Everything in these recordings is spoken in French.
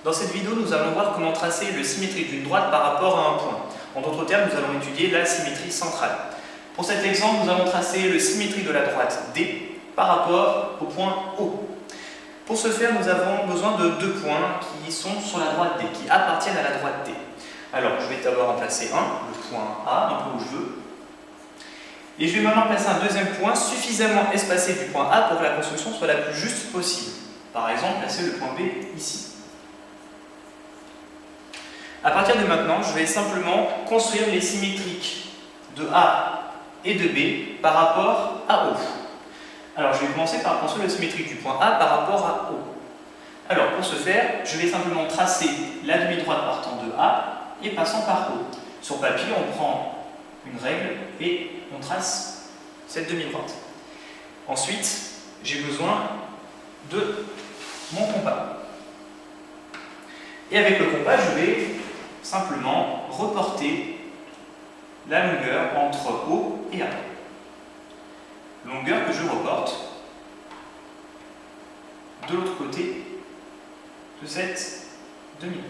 Dans cette vidéo, nous allons voir comment tracer le symétrique d'une droite par rapport à un point. En d'autres termes, nous allons étudier la symétrie centrale. Pour cet exemple, nous allons tracer le symétrique de la droite D par rapport au point O. Pour ce faire, nous avons besoin de deux points qui sont sur la droite D, qui appartiennent à la droite D. Alors, je vais d'abord en placer un, le point A, un peu où je veux. Et je vais maintenant placer un deuxième point suffisamment espacé du point A pour que la construction soit la plus juste possible. Par exemple, placer le point B ici. À partir de maintenant, je vais simplement construire les symétriques de A et de B par rapport à O. Alors, je vais commencer par construire le symétrique du point A par rapport à O. Alors, pour ce faire, je vais simplement tracer la demi-droite partant de A et passant par O. Sur papier, on prend une règle et on trace cette demi-droite. Ensuite, j'ai besoin de mon compas. Et avec le compas, je vais simplement reporter la longueur entre O et A. Longueur que je reporte de l'autre côté de cette demi-droite.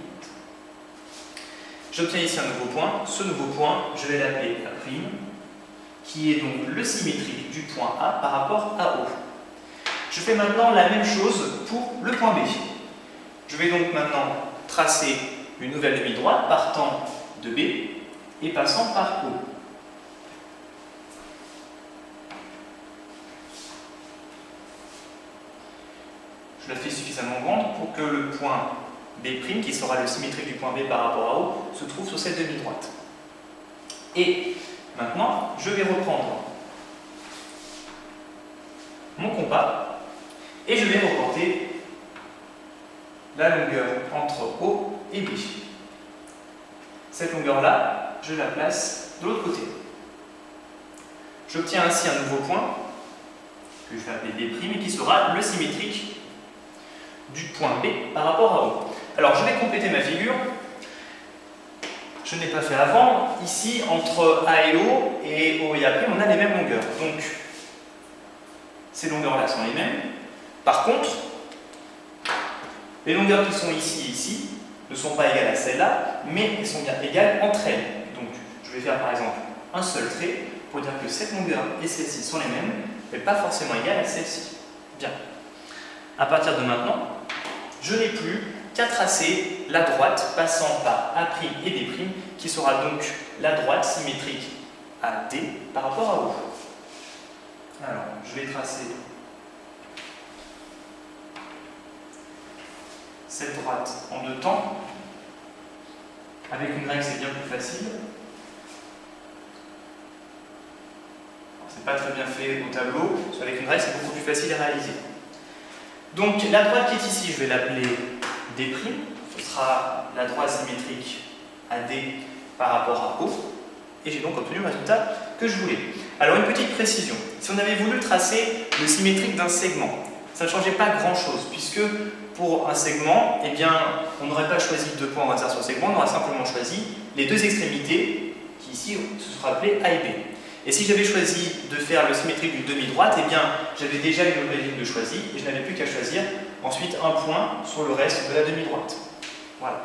J'obtiens ici un nouveau point. Ce nouveau point, je vais l'appeler A', qui est donc le symétrique du point A par rapport à O. Je fais maintenant la même chose pour le point B. Je vais donc maintenant tracer une nouvelle demi-droite partant de B et passant par O. Je la fais suffisamment grande pour que le point B', qui sera le symétrique du point B par rapport à O, se trouve sur cette demi-droite. Et maintenant, je vais reprendre mon compas et je vais reporter la longueur entre O et B. Cette longueur-là, je la place de l'autre côté. J'obtiens ainsi un nouveau point, que je vais appeler B', et qui sera le symétrique du point B par rapport à O. Alors, je vais compléter ma figure. Je n'ai pas fait avant. Ici, entre A et O et A', on a les mêmes longueurs. Donc, ces longueurs-là sont les mêmes. Par contre, les longueurs qui sont ici et ici ne sont pas égales à celles-là, mais elles sont bien égales entre elles. Donc, je vais faire par exemple un seul trait pour dire que cette longueur et celle-ci sont les mêmes, mais pas forcément égales à celle-ci. Bien. À partir de maintenant, je n'ai plus qu'à tracer la droite passant par A' et B', qui sera donc la droite symétrique à D par rapport à O. Alors, je vais tracer cette droite en deux temps. Avec une règle, c'est bien plus facile. C'est pas très bien fait au tableau. Avec une règle, c'est beaucoup plus facile à réaliser. Donc, la droite qui est ici, je vais l'appeler D'. Ce sera la droite symétrique à D par rapport à O. Et j'ai donc obtenu le résultat que je voulais. Alors, une petite précision. Si on avait voulu tracer le symétrique d'un segment, ça ne changeait pas grand-chose, puisque pour un segment, eh bien, on n'aurait pas choisi deux points au hasard sur le segment, on aurait simplement choisi les deux extrémités, qui ici se seraient appelées A et B. Et si j'avais choisi de faire le symétrique d'une demi-droite, eh bien, j'avais déjà une nouvelle ligne de choisie, et je n'avais plus qu'à choisir ensuite un point sur le reste de la demi-droite. Voilà.